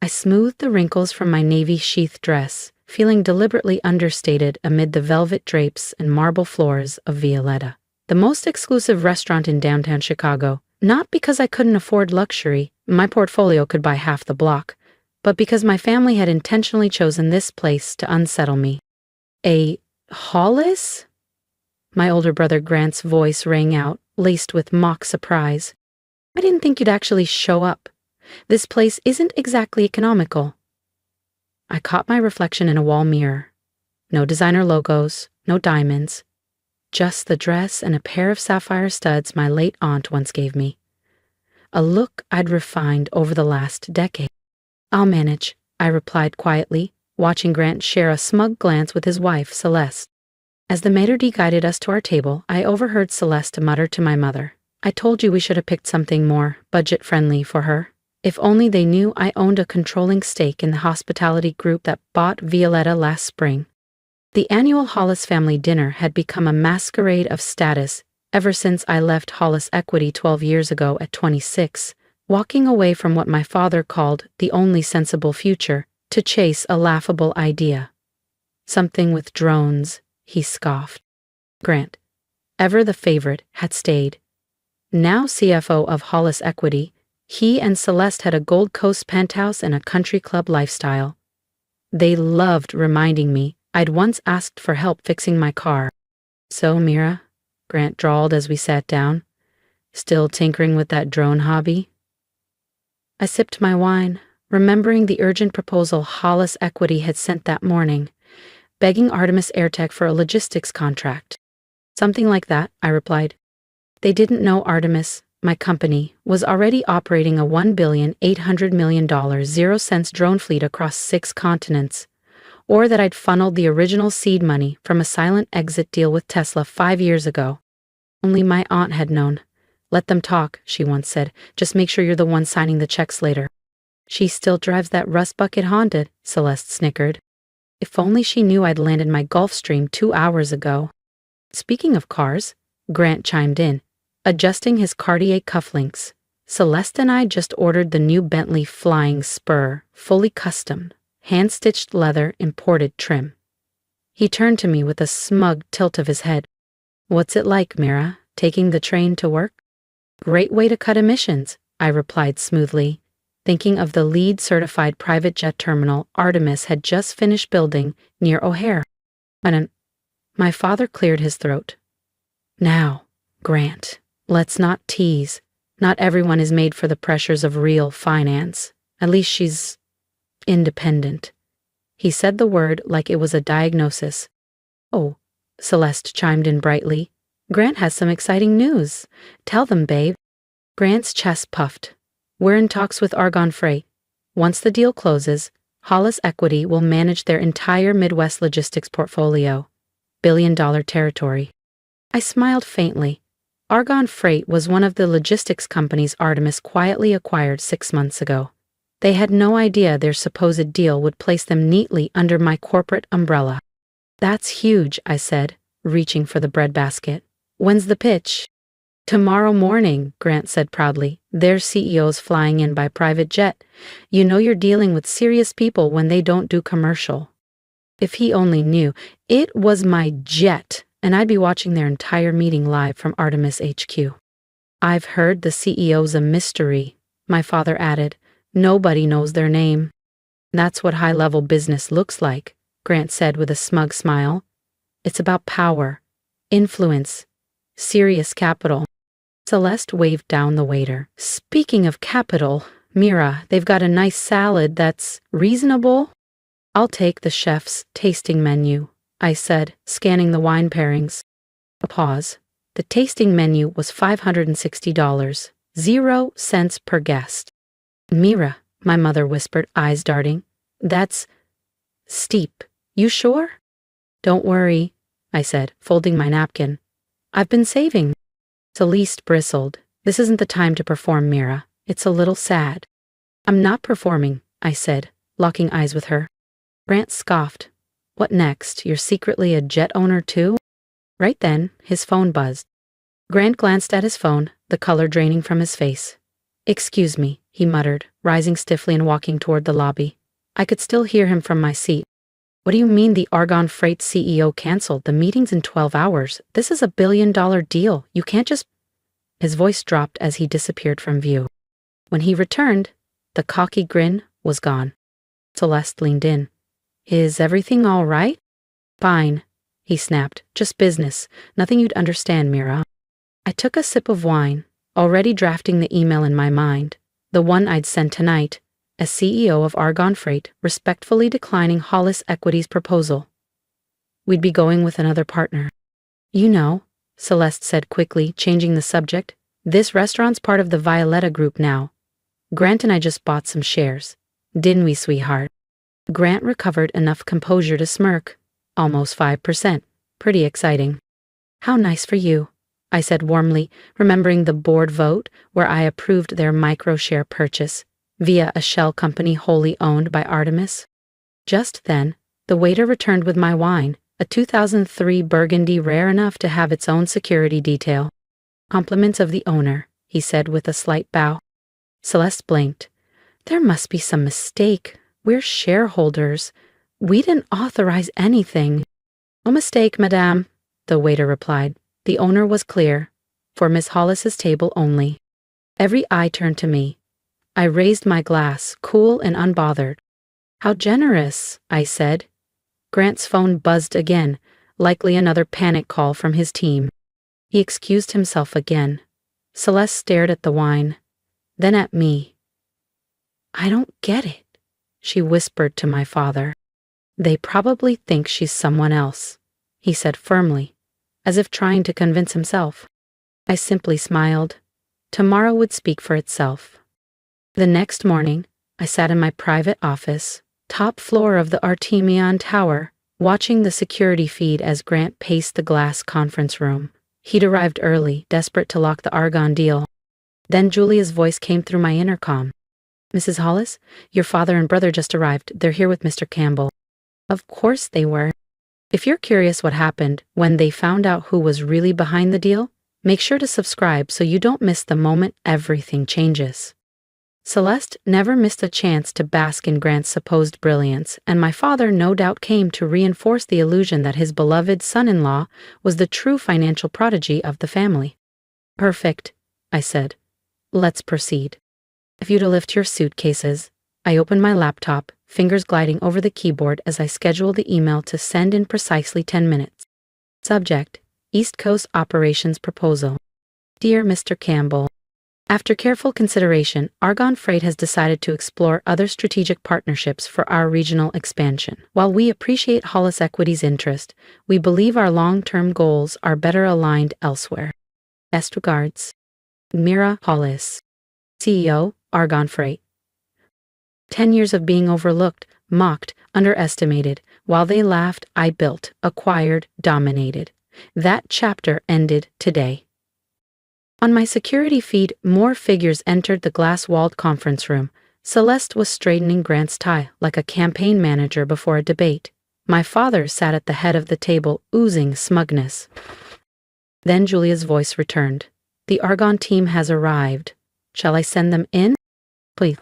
I smoothed the wrinkles from my navy sheath dress, feeling deliberately understated amid the velvet drapes and marble floors of Violetta, the most exclusive restaurant in downtown Chicago, not because I couldn't afford luxury, my portfolio could buy half the block, but because my family had intentionally chosen this place to unsettle me. A Hollis? My older brother Grant's voice rang out, laced with mock surprise. I didn't think you'd actually show up. This place isn't exactly economical. I caught my reflection in a wall mirror. No designer logos, no diamonds. Just the dress and a pair of sapphire studs my late aunt once gave me. A look I'd refined over the last decade. I'll manage, I replied quietly, watching Grant share a smug glance with his wife, Celeste. As the maitre d' guided us to our table, I overheard Celeste mutter to my mother, "I told you we should have picked something more budget-friendly for her. If only they knew I owned a controlling stake in the hospitality group that bought Violetta last spring." The annual Hollis family dinner had become a masquerade of status ever since I left Hollis Equity 12 years ago at 26, walking away from what my father called the only sensible future to chase a laughable idea. Something with drones, he scoffed. Grant, ever the favorite, had stayed. Now CFO of Hollis Equity, he and Celeste had a Gold Coast penthouse and a country club lifestyle. They loved reminding me I'd once asked for help fixing my car. "So, Mira," Grant drawled as we sat down, "still tinkering with that drone hobby?" I sipped my wine, remembering the urgent proposal Hollis Equity had sent that morning, begging Artemis Airtech for a logistics contract. "Something like that," I replied. They didn't know Artemis, my company, was already operating a $1,800,000,000 0-cents drone fleet across 6 continents, or that I'd funneled the original seed money from a silent exit deal with Tesla 5 years ago. Only my aunt had known. "Let them talk," she once said. "Just make sure you're the one signing the checks later." "She still drives that rust bucket Honda," Celeste snickered. If only she knew I'd landed my Gulfstream 2 hours ago. Speaking of cars, Grant chimed in, adjusting his Cartier cufflinks. "Celeste and I just ordered the new Bentley Flying Spur, fully custom, hand-stitched leather, imported trim." He turned to me with a smug tilt of his head. "What's it like, Mira, taking the train to work?" "Great way to cut emissions," I replied smoothly, thinking of the LEED-certified private jet terminal Artemis had just finished building near O'Hare. My father cleared his throat. "Now, Grant, let's not tease. Not everyone is made for the pressures of real finance. At least she's independent." He said the word like it was a diagnosis. "Oh," Celeste chimed in brightly. "Grant has some exciting news. Tell them, babe." Grant's chest puffed. "We're in talks with Argonne Freight. Once the deal closes, Hollis Equity will manage their entire Midwest logistics portfolio. $1 billion territory." I smiled faintly. Argonne Freight was one of the logistics companies Artemis quietly acquired 6 months ago. They had no idea their supposed deal would place them neatly under my corporate umbrella. "That's huge," I said, reaching for the breadbasket. "When's the pitch?" "Tomorrow morning," Grant said proudly. "Their CEO's flying in by private jet. You know you're dealing with serious people when they don't do commercial." If he only knew, it was my jet, and I'd be watching their entire meeting live from Artemis HQ. "I've heard the CEO's a mystery," my father added. "Nobody knows their name." "That's what high-level business looks like," Grant said with a smug smile. "It's about power, influence, serious capital." Celeste waved down the waiter. "Speaking of capital, Mira, they've got a nice salad that's reasonable." "I'll take the chef's tasting menu," I said, scanning the wine pairings. A pause. The tasting menu was $560, 0 cents per guest. "Mira," my mother whispered, eyes darting. "That's steep. You sure?" "Don't worry," I said, folding my napkin. "I've been saving." Celeste bristled. "This isn't the time to perform, Mira. It's a little sad." "I'm not performing," I said, locking eyes with her. Grant scoffed. "What next? You're secretly a jet owner too?" Right then, his phone buzzed. Grant glanced at his phone, the color draining from his face. "Excuse me," he muttered, rising stiffly and walking toward the lobby. I could still hear him from my seat. What do you mean the Argon Freight CEO canceled the meetings in 12 hours? This is $1 billion deal. You can't just... His voice dropped as he disappeared from view. When he returned, the cocky grin was gone. Celeste leaned in. Is everything all right? Fine, he snapped. Just business. Nothing you'd understand, Mira. I took a sip of wine, already drafting the email in my mind, the one I'd send tonight, as CEO of Argon Freight, respectfully declining Hollis Equity's proposal. We'd be going with another partner. You know, Celeste said quickly, changing the subject, this restaurant's part of the Violetta Group now. Grant and I just bought some shares. Didn't we, sweetheart? Grant recovered enough composure to smirk. Almost 5%. Pretty exciting. How nice for you, I said warmly, remembering the board vote where I approved their micro-share purchase via a shell company wholly owned by Artemis. Just then, the waiter returned with my wine, a 2003 Burgundy rare enough to have its own security detail. Compliments of the owner, he said with a slight bow. Celeste blinked. There must be some mistake. We're shareholders. We didn't authorize anything. No mistake, madame, the waiter replied. The owner was clear. For Miss Hollis's table only. Every eye turned to me. I raised my glass, cool and unbothered. How generous, I said. Grant's phone buzzed again, likely another panic call from his team. He excused himself again. Celeste stared at the wine, then at me. I don't get it, she whispered to my father. They probably think she's someone else, he said firmly, as if trying to convince himself. I simply smiled. Tomorrow would speak for itself. The next morning, I sat in my private office, top floor of the Artemion Tower, watching the security feed as Grant paced the glass conference room. He'd arrived early, desperate to lock the Argon deal. Then Julia's voice came through my intercom. Mrs. Hollis, your father and brother just arrived. They're here with Mr. Campbell. Of course they were. If you're curious what happened when they found out who was really behind the deal, make sure to subscribe so you don't miss the moment everything changes. Celeste never missed a chance to bask in Grant's supposed brilliance, and my father no doubt came to reinforce the illusion that his beloved son-in-law was the true financial prodigy of the family. Perfect, I said. Let's proceed. If you'd lift your suitcases, I opened my laptop, fingers gliding over the keyboard as I scheduled the email to send in precisely 10 minutes. Subject, East Coast Operations Proposal. Dear Mr. Campbell, after careful consideration, Argon Freight has decided to explore other strategic partnerships for our regional expansion. While we appreciate Hollis Equity's interest, we believe our long-term goals are better aligned elsewhere. Best regards, Mira Hollis, CEO, Argon Freight. 10 years of being overlooked, mocked, underestimated. While they laughed, I built, acquired, dominated. That chapter ended today. On my security feed, more figures entered the glass-walled conference room. Celeste was straightening Grant's tie like a campaign manager before a debate. My father sat at the head of the table, oozing smugness. Then Julia's voice returned. The Argon team has arrived. Shall I send them in? Please.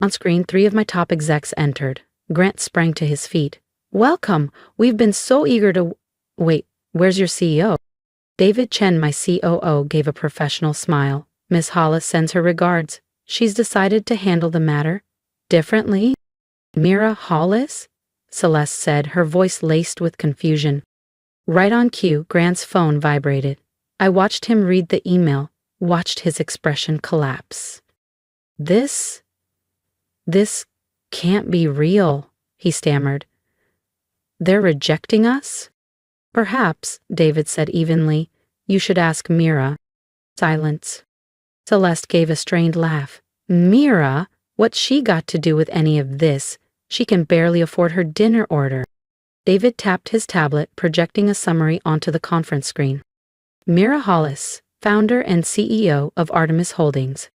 On screen, 3 of my top execs entered. Grant sprang to his feet. Welcome! We've been so eager to... Wait, where's your CEO? David Chen, my COO, gave a professional smile. Miss Hollis sends her regards. She's decided to handle the matter differently. Mira Hollis? Celeste said, her voice laced with confusion. Right on cue, Grant's phone vibrated. I watched him read the email, watched his expression collapse. This can't be real, he stammered. They're rejecting us? Perhaps, David said evenly. You should ask Mira. Silence. Celeste gave a strained laugh. Mira? What's she got to do with any of this? She can barely afford her dinner order. David tapped his tablet, projecting a summary onto the conference screen. Mira Hollis, founder and CEO of Artemis Holdings,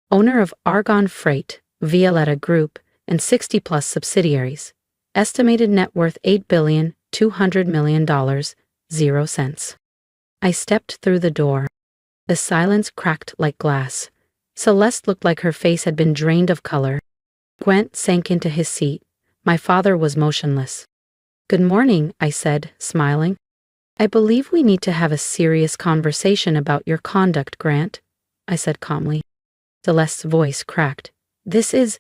owner of Argon Freight, Violetta Group, and 60-plus subsidiaries. Estimated net worth $8,200,000,000, 0 cents. I stepped through the door. The silence cracked like glass. Celeste looked like her face had been drained of color. Gwent sank into his seat. My father was motionless. "Good morning," I said, smiling. "I believe we need to have a serious conversation about your conduct, Grant," I said calmly. Celeste's voice cracked. This is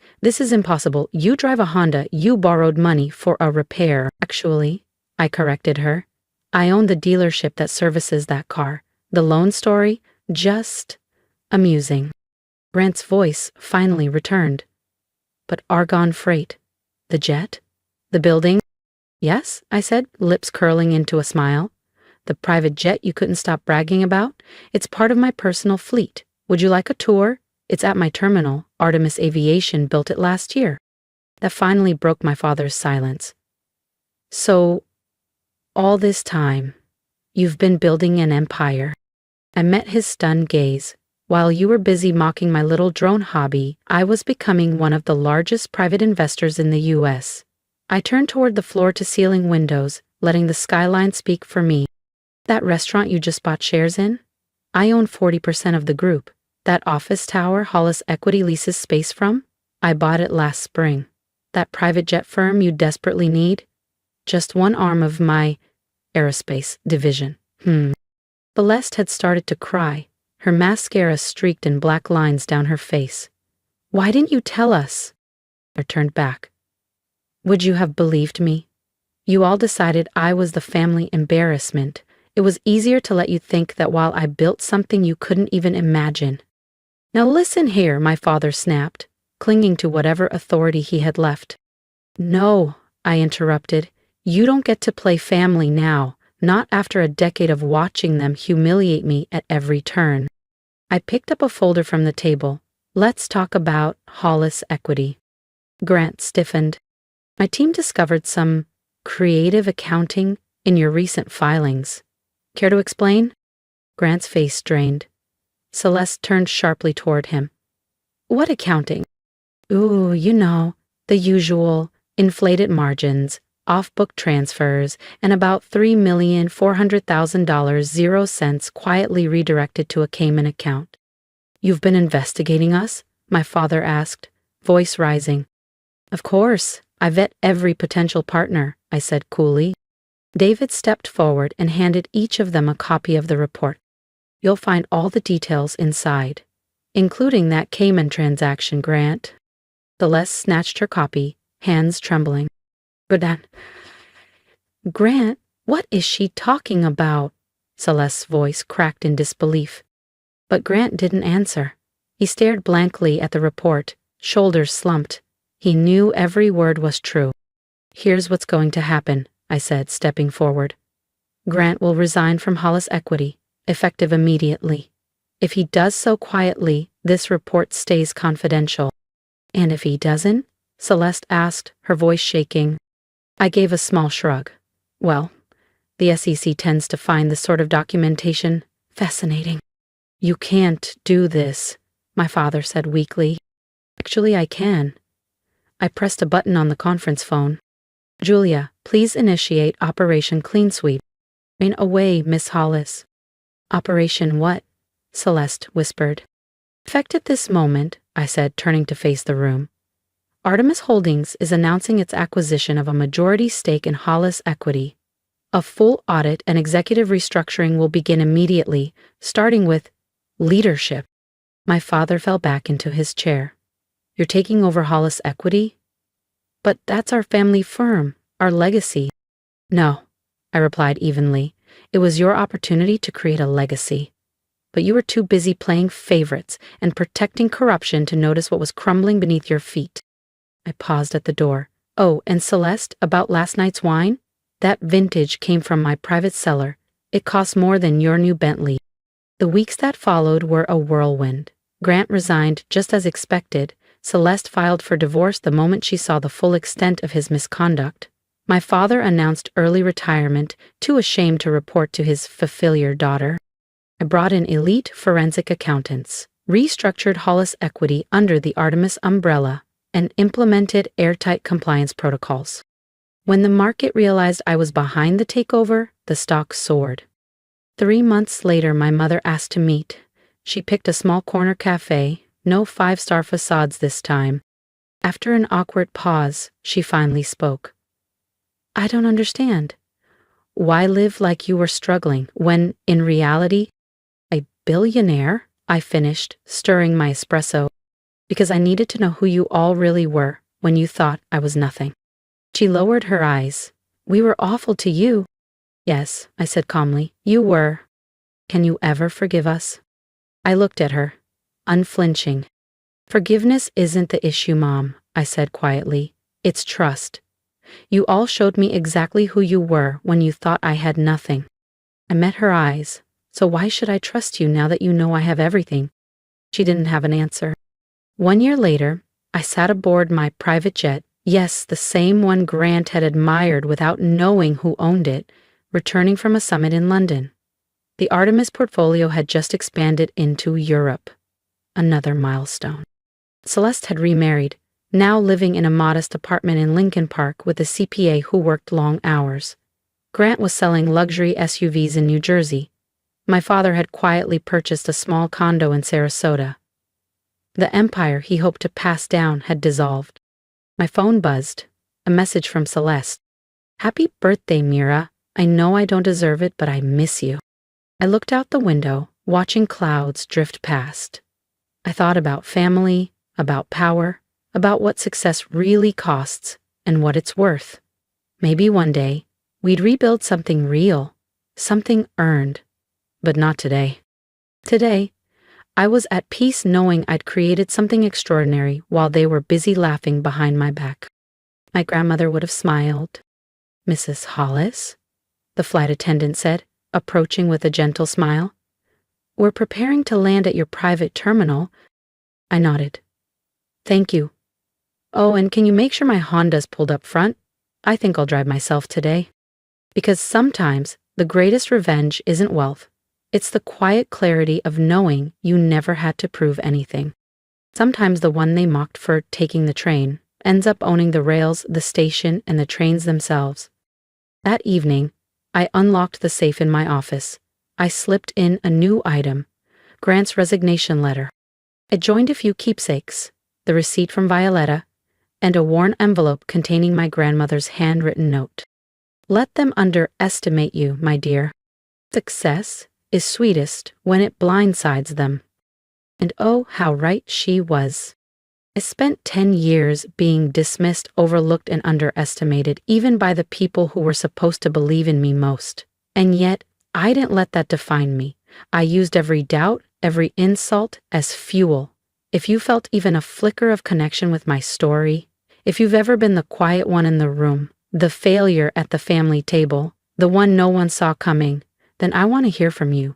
impossible. You drive a Honda. You borrowed money for a repair." "Actually," I corrected her, "I own the dealership that services that car. The loan story? Just amusing." Grant's voice finally returned. "But Argonne Freight? The jet? The building?" "Yes," I said, lips curling into a smile. "The private jet you couldn't stop bragging about? It's part of my personal fleet. Would you like a tour? It's at my terminal. Artemis Aviation built it last year." That finally broke my father's silence. "So, all this time, you've been building an empire." I met his stunned gaze. "While you were busy mocking my little drone hobby, I was becoming one of the largest private investors in the U.S. I turned toward the floor-to-ceiling windows, letting the skyline speak for me. "That restaurant you just bought shares in? I own 40% of the group. That office tower Hollis Equity leases space from? I bought it last spring. That private jet firm you desperately need? Just one arm of my aerospace division." Celeste had started to cry. Her mascara streaked in black lines down her face. "Why didn't you tell us?" I turned back. "Would you have believed me? You all decided I was the family embarrassment. It was easier to let you think that while I built something you couldn't even imagine." "Now listen here," my father snapped, clinging to whatever authority he had left. "No," I interrupted. "You don't get to play family now. Not after a decade of watching them humiliate me at every turn." I picked up a folder from the table. "Let's talk about Hollis Equity." Grant stiffened. "My team discovered some creative accounting in your recent filings. Care to explain?" Grant's face strained. Celeste turned sharply toward him. "What accounting?" "Ooh, the usual inflated margins, off-book transfers, and about $3,400,000 0 cents quietly redirected to a Cayman account." "You've been investigating us?" my father asked, voice rising. "Of course. I vet every potential partner," I said coolly. David stepped forward and handed each of them a copy of the report. "You'll find all the details inside, including that Cayman transaction, Grant." Celeste snatched her copy, hands trembling. Grant, what is she talking about?" Celeste's voice cracked in disbelief. But Grant didn't answer. He stared blankly at the report, shoulders slumped. He knew every word was true. "Here's what's going to happen," I said, stepping forward. "Grant will resign from Hollis Equity, effective immediately. If he does so quietly, this report stays confidential." "And if he doesn't?" Celeste asked, her voice shaking. I gave a small shrug. "Well, the SEC tends to find this sort of documentation fascinating." "You can't do this," my father said weakly. "Actually, I can." I pressed a button on the conference phone. "Julia, please initiate Operation Clean Sweep." "Away, Miss Hollis." "Operation what?" Celeste whispered. "Effective this moment," I said, turning to face the room. "Artemis Holdings is announcing its acquisition of a majority stake in Hollis Equity. A full audit and executive restructuring will begin immediately, starting with leadership." My father fell back into his chair. "You're taking over Hollis Equity?" "But that's our family firm, our legacy." "No," I replied evenly. "It was your opportunity to create a legacy. But you were too busy playing favorites and protecting corruption to notice what was crumbling beneath your feet." I paused at the door. "Oh, and Celeste, about last night's wine? That vintage came from my private cellar. It cost more than your new Bentley." The weeks that followed were a whirlwind. Grant resigned just as expected. Celeste filed for divorce the moment she saw the full extent of his misconduct. My father announced early retirement, too ashamed to report to his familiar daughter. I brought in elite forensic accountants, restructured Hollis Equity under the Artemis umbrella, and implemented airtight compliance protocols. When the market realized I was behind the takeover, the stock soared. 3 months later, my mother asked to meet. She picked a small corner cafe, No five-star facades this time. After an awkward pause, she finally spoke. I don't understand. Why live like you were struggling when, in reality, a billionaire? I finished, stirring my espresso, because I needed to know who you all really were when you thought I was nothing. She lowered her eyes. We were awful to you. Yes, I said calmly, you were. Can you ever forgive us? I looked at her, unflinching. Forgiveness isn't the issue, Mom, I said quietly. It's trust. You all showed me exactly who you were when you thought I had nothing. I met her eyes. So why should I trust you now that you know I have everything? She didn't have an answer. 1 year later, I sat aboard my private jet, yes, the same one Grant had admired without knowing who owned it, returning from a summit in London. The Artemis portfolio had just expanded into Europe. Another milestone. Celeste had remarried, now living in a modest apartment in Lincoln Park with a CPA who worked long hours. Grant was selling luxury SUVs in New Jersey. My father had quietly purchased a small condo in Sarasota. The empire he hoped to pass down had dissolved. My phone buzzed. A message from Celeste. Happy birthday, Mira. I know I don't deserve it, but I miss you. I looked out the window, watching clouds drift past. I thought about family, about power, about what success really costs and what it's worth. Maybe one day, we'd rebuild something real, something earned. But not today. Today, I was at peace knowing I'd created something extraordinary while they were busy laughing behind my back. My grandmother would have smiled. Mrs. Hollis? The flight attendant said, approaching with a gentle smile. We're preparing to land at your private terminal. I nodded. Thank you. Oh, and can you make sure my Honda's pulled up front? I think I'll drive myself today. Because sometimes the greatest revenge isn't wealth. It's the quiet clarity of knowing you never had to prove anything. Sometimes the one they mocked for taking the train ends up owning the rails, the station, and the trains themselves. That evening, I unlocked the safe in my office. I slipped in a new item, Grant's resignation letter. I joined a few keepsakes, the receipt from Violetta, and a worn envelope containing my grandmother's handwritten note. Let them underestimate you, my dear. Success is sweetest when it blindsides them. And oh, how right she was. I spent 10 years being dismissed, overlooked, and underestimated, even by the people who were supposed to believe in me most. And yet, I didn't let that define me. I used every doubt, every insult as fuel. If you felt even a flicker of connection with my story, if you've ever been the quiet one in the room, the failure at the family table, the one no one saw coming, then I want to hear from you.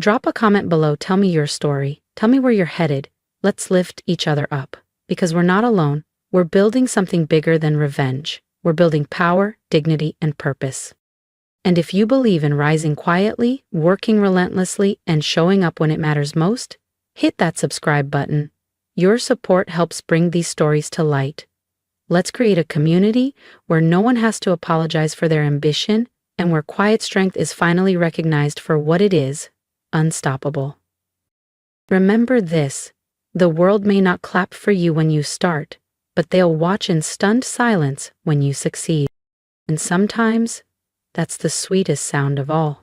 Drop a comment below, tell me your story, tell me where you're headed. Let's lift each other up, because we're not alone. We're building something bigger than revenge. We're building power, dignity, and purpose. And if you believe in rising quietly, working relentlessly, and showing up when it matters most, hit that subscribe button. Your support helps bring these stories to light. Let's create a community where no one has to apologize for their ambition and where quiet strength is finally recognized for what it is, unstoppable. Remember this, the world may not clap for you when you start, but they'll watch in stunned silence when you succeed. And sometimes, that's the sweetest sound of all.